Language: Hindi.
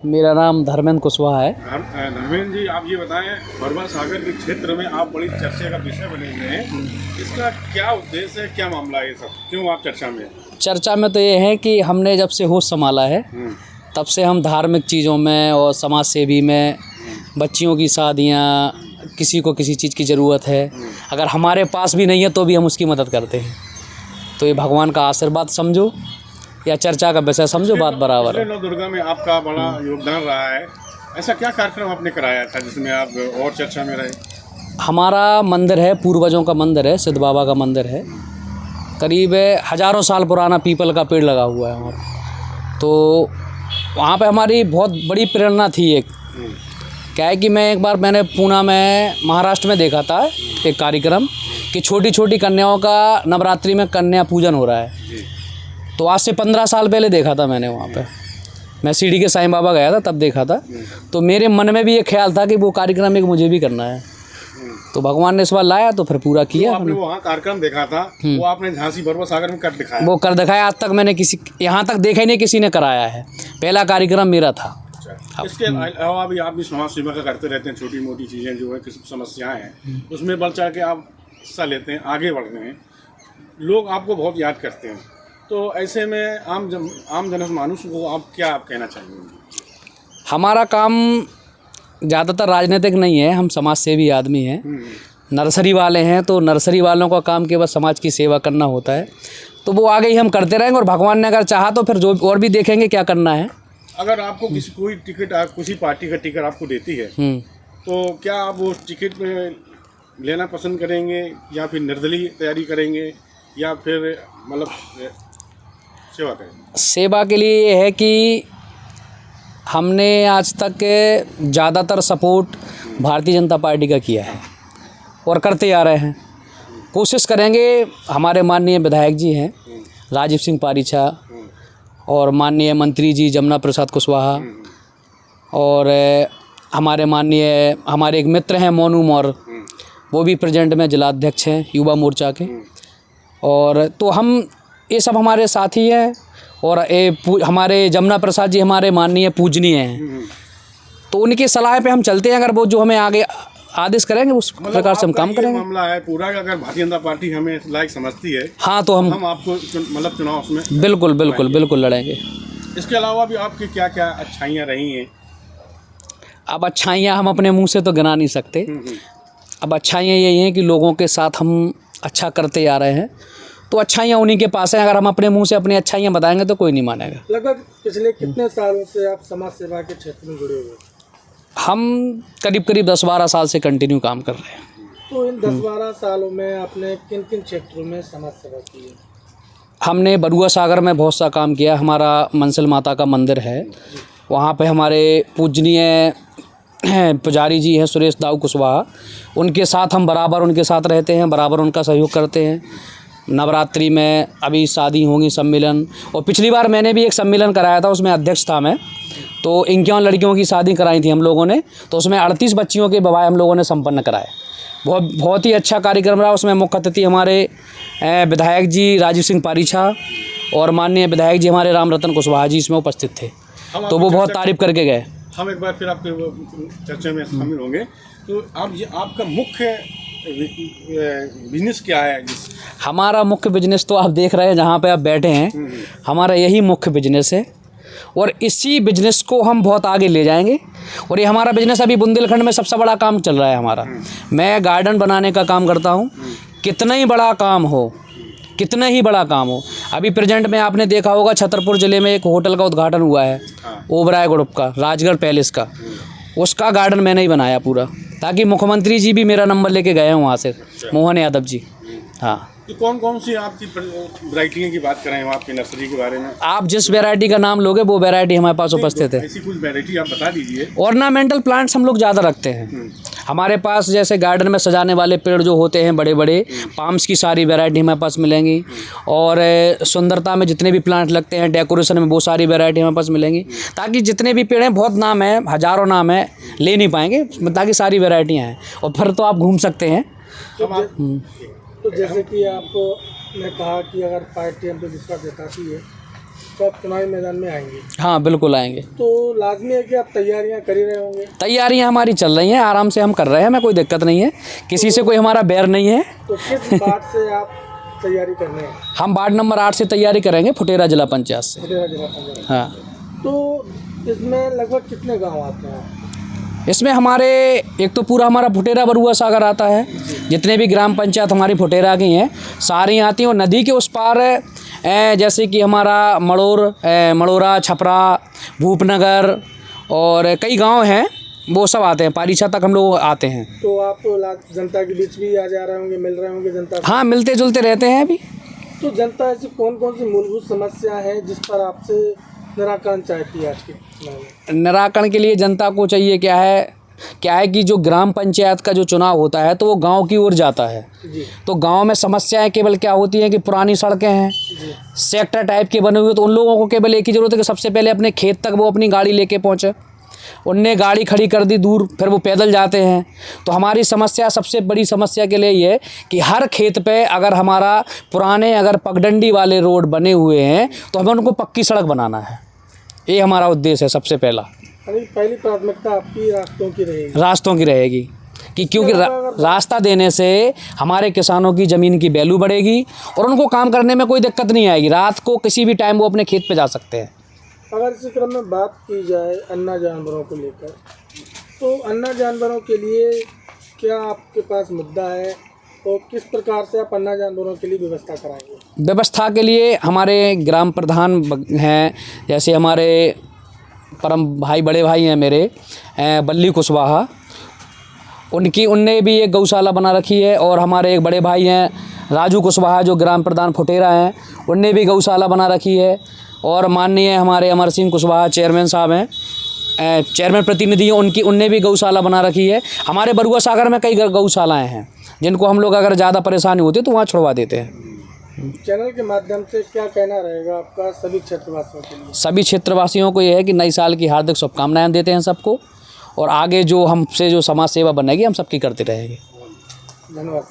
मेरा नाम धर्मेंद्र कुशवाहा है। धर्मेंद्र जी, आप ये बताएं, बरवा सागर के क्षेत्र में आप बड़ी चर्चा का विषय बने हुए हैं, इसका क्या उद्देश्य है, क्या मामला है, ये सब क्यों आप चर्चा में? चर्चा में तो ये है कि हमने जब से होश संभाला है तब से हम धार्मिक चीज़ों में और समाज सेवी में, बच्चियों की शादियाँ, किसी को किसी चीज़ की ज़रूरत है, अगर हमारे पास भी नहीं है तो भी हम उसकी मदद करते हैं। तो ये भगवान का आशीर्वाद समझो या चर्चा का विषय समझो, बात बराबर है। नौ दुर्गा में आपका बड़ा योगदान रहा है, ऐसा क्या कार्यक्रम आपने कराया था जिसमें आप और चर्चा में रहे? हमारा मंदिर है, पूर्वजों का मंदिर है, सिद्ध बाबा का मंदिर है, करीब हज़ारों साल पुराना पीपल का पेड़ लगा हुआ है वहाँ पर। तो वहाँ पे हमारी बहुत बड़ी प्रेरणा थी। एक क्या है कि मैंने पूना में, महाराष्ट्र में देखा था एक कार्यक्रम कि छोटी छोटी कन्याओं का नवरात्रि में कन्या पूजन हो रहा है। तो आज से 15 साल पहले देखा था मैंने वहाँ पे। मैं सीढ़ी के साईं बाबा गया था तब देखा था। तो मेरे मन में भी ये ख्याल था कि वो कार्यक्रम एक मुझे भी करना है। तो भगवान ने इस बार लाया तो फिर पूरा किया। आपने वहाँ कार्यक्रम देखा था, वो आपने झांसी बरवा सागर में कर दिखाया? वो कर दिखाया। आज तक मैंने यहाँ तक देखा ही नहीं किसी ने कराया है। पहला कार्यक्रम मेरा था। इसके अलावा भी आप भी समाज सेवा का करते रहते हैं, छोटी मोटी चीज़ें जो है, किसी समस्याएं हैं उसमें बढ़ चढ़ के आप हिस्सा लेते हैं, आगे बढ़ रहे हैं, लोग आपको बहुत याद करते हैं। तो ऐसे में आम जनमानुष को आप क्या कहना चाहेंगे? हमारा काम ज़्यादातर राजनीतिक नहीं है, हम समाज सेवी आदमी हैं, नर्सरी वाले हैं। तो नर्सरी वालों का काम केवल समाज की सेवा करना होता है। तो वो आगे ही हम करते रहेंगे और भगवान ने अगर चाहा तो फिर जो और भी देखेंगे क्या करना है। अगर आपको कोई टिकट, किसी पार्टी का टिकट आपको देती है तो क्या आप वो टिकट में लेना पसंद करेंगे या फिर निर्दलीय तैयारी करेंगे या फिर मतलब सेवा करेंगे? सेवा के लिए ये है कि हमने आज तक ज़्यादातर सपोर्ट भारतीय जनता पार्टी का किया है और करते आ रहे हैं। कोशिश करेंगे। हमारे माननीय विधायक जी हैं राजीव सिंह पारीछा और माननीय मंत्री जी जमुना प्रसाद कुशवाहा और हमारे एक मित्र हैं मोनू मौर्य, वो भी प्रेजेंट में जिलाध्यक्ष हैं युवा मोर्चा के। और तो हम ये सब हमारे साथी हैं और हमारे जमुना प्रसाद जी हमारे माननीय पूजनीय हैं। तो उनकी सलाह पे हम चलते हैं। अगर वो जो हमें आगे आदेश करेंगे उस प्रकार से हम काम करेंगे। मामला है पूरा कि अगर भारतीय जनता पार्टी हमें लायक समझती है, हाँ, तो हम आपको मतलब चुनाव उसमें बिल्कुल लड़ेंगे। इसके अलावा भी आपकी क्या क्या अच्छाइयाँ रही हैं? अब अच्छाइयाँ हम अपने मुंह से तो गिना नहीं सकते। अब अच्छाइयाँ यही हैं कि लोगों के साथ हम अच्छा करते आ रहे हैं। तो अच्छाइयाँ उन्हीं के पास हैं। अगर हम अपने मुंह से अपनी अच्छाइयाँ बताएंगे तो कोई नहीं मानेगा। लगभग पिछले कितने सालों से आप समाज सेवा के क्षेत्र में जुड़े हुए? हम करीब 10-12 साल से कंटिन्यू काम कर रहे हैं। तो इन 10-12 सालों में आपने किन किन क्षेत्रों में समाज सेवा की है? हमने बरुआ सागर में बहुत सा काम किया। हमारा मनसल माता का मंदिर है, वहाँ पे हमारे पूजनीय पुजारी जी हैं सुरेश दाऊ कुशवाहा, उनके साथ हम बराबर उनके साथ रहते हैं, बराबर उनका सहयोग करते हैं। नवरात्रि में अभी शादी होंगी, सम्मेलन, और पिछली बार मैंने भी एक सम्मेलन कराया था, उसमें अध्यक्ष था मैं। तो 51 लड़कियों की शादी कराई थी हम लोगों ने। तो उसमें 38 बच्चियों के विवाह हम लोगों ने संपन्न कराए। बहुत ही अच्छा कार्यक्रम रहा। उसमें मुख्य अतिथि हमारे विधायक जी राजीव सिंह पारीछा और माननीय विधायक जी हमारे राम रतन कुशवाहा जी इसमें उपस्थित थे। तो वो बहुत तारीफ करके गए। हम एक बार फिर आपके चर्चा में शामिल होंगे। तो आपका मुख्य बिजनेस क्या है? हमारा मुख्य बिजनेस तो आप देख रहे हैं जहाँ पे आप बैठे हैं, हमारा यही मुख्य बिजनेस है और इसी बिजनेस को हम बहुत आगे ले जाएंगे। और ये हमारा बिजनेस अभी बुंदेलखंड में सबसे बड़ा काम चल रहा है हमारा। मैं गार्डन बनाने का काम करता हूँ। कितना ही बड़ा काम हो, कितना ही बड़ा काम हो, अभी प्रेजेंट में आपने देखा होगा छतरपुर ज़िले में एक होटल का उद्घाटन हुआ है, ओबराय ग्रुप का, राजगढ़ पैलेस का। उसका गार्डन मैंने ही बनाया पूरा, ताकि मुख्यमंत्री जी भी मेरा नंबर लेके गए हैं वहाँ से, मोहन यादव जी। हाँ, तो कौन सी आपकी वैरायटियों की बात करें आपकी नर्सरी के बारे में? आप जिस वैरायटी का नाम लोगे वो वैरायटी हमारे पास उपस्थित है। ऐसी कुछ वैरायटी आप बता दीजिए। ऑर्नामेंटल प्लांट्स हम लोग ज़्यादा रखते हैं हमारे पास। जैसे गार्डन में सजाने वाले पेड़ जो होते हैं बड़े बड़े, पाम्स की सारी वैरायटी हमारे पास मिलेंगी। और सुंदरता में जितने भी प्लांट लगते हैं, डेकोरेशन में वो सारी वैरायटी हमारे पास मिलेंगी। ताकि जितने भी पेड़ हैं, बहुत नाम है, हज़ारों नाम है, ले नहीं पाएंगे, ताकि सारी वैरायटियाँ हैं। और फिर तो आप घूम सकते हैं। तो जैसे कि आपको मैं कहा कि अगर पार्टी हम पे विश्वास जताती है तो आप चुनावी मैदान में आएंगे, हाँ बिल्कुल आएंगे। तो लाजमी है कि आप तैयारियां कर ही रहे होंगे। तैयारियां हमारी चल रही हैं, आराम से हम कर रहे हैं, हमें कोई दिक्कत नहीं है, किसी से कोई हमारा बैर नहीं है। तो किस बात से आप तैयारी करने हैं? हम वार्ड नंबर 8 से तैयारी करेंगे, फुटेरा जिला पंचायत से। फुटेरा जिला पंचायत। हाँ, तो इसमें लगभग कितने गांव आते हैं? इसमें हमारे एक तो पूरा हमारा फुटेरा बरुआ सागर आता है, जितने भी ग्राम पंचायत हमारी फुटेरा की हैं सारी आती हैं। और नदी के उस पार जैसे कि हमारा मड़ोरा, छपरा, भूपनगर और कई गांव हैं, वो सब आते हैं। पारीछा तक हम लोग आते हैं। तो आप जनता के बीच भी आ जा रहे होंगे, मिल रहे होंगे जनता से? हाँ, मिलते जुलते रहते हैं अभी। तो जनता ऐसी कौन कौन सी मूलभूत समस्या है जिस पर आपसे निराकरण चाहती है आज के समय में? निराकरण के लिए जनता को चाहिए क्या है कि जो ग्राम पंचायत का जो चुनाव होता है तो वो गांव की ओर जाता है। जी तो गांव में समस्याएं केवल क्या होती हैं कि पुरानी सड़कें हैं, जी सेक्टर टाइप के बने हुए, तो उन लोगों को केवल एक ही ज़रूरत है कि सबसे पहले अपने खेत तक वो अपनी गाड़ी लेके पहुँचे। उनने गाड़ी खड़ी कर दी दूर, फिर वो पैदल जाते हैं। तो हमारी समस्या, सबसे बड़ी समस्या के लिए ये है कि हर खेत पे अगर हमारा पुराने अगर पगडंडी वाले रोड बने हुए हैं तो हमें उनको पक्की सड़क बनाना है। ये हमारा उद्देश्य है सबसे पहला। पहली प्राथमिकता आपकी रास्तों की रहेगी? रास्तों की रहेगी कि क्योंकि रास्ता देने से हमारे किसानों की ज़मीन की वैल्यू बढ़ेगी और उनको काम करने में कोई दिक्कत नहीं आएगी। रात को किसी भी टाइम वो अपने खेत पे जा सकते हैं। अगर इसी क्रम में बात की जाए अन्ना जानवरों को लेकर, तो अन्ना जानवरों के लिए क्या आपके पास मुद्दा है और किस प्रकार से आप अन्ना जानवरों के लिए व्यवस्था कराएंगे? व्यवस्था के लिए हमारे ग्राम प्रधान हैं, जैसे हमारे परम भाई, बड़े भाई हैं मेरे बल्ली कुशवाहा, उनने भी एक गौशाला बना रखी है। और हमारे एक बड़े भाई हैं राजू कुशवाहा, जो ग्राम प्रधान फुटेरा हैं, उनने भी गौशाला बना रखी है। और माननीय हमारे अमर सिंह कुशवाहा चेयरमैन साहब हैं, चेयरमैन प्रतिनिधि हैं, उनने भी गौशाला बना रखी है। हमारे बरुआ सागर में कई गौशालाएँ हैं जिनको हम लोग अगर ज़्यादा परेशानी होती है तो वहाँ छुड़वा देते हैं। चैनल के माध्यम से क्या कहना रहेगा आपका सभी क्षेत्रवासियों के लिए? सभी क्षेत्रवासियों को ये है कि नई साल की हार्दिक शुभकामनाएं देते हैं सबको, और आगे जो हमसे जो समाज सेवा बनेगी हम सबकी करते रहेंगे। धन्यवाद।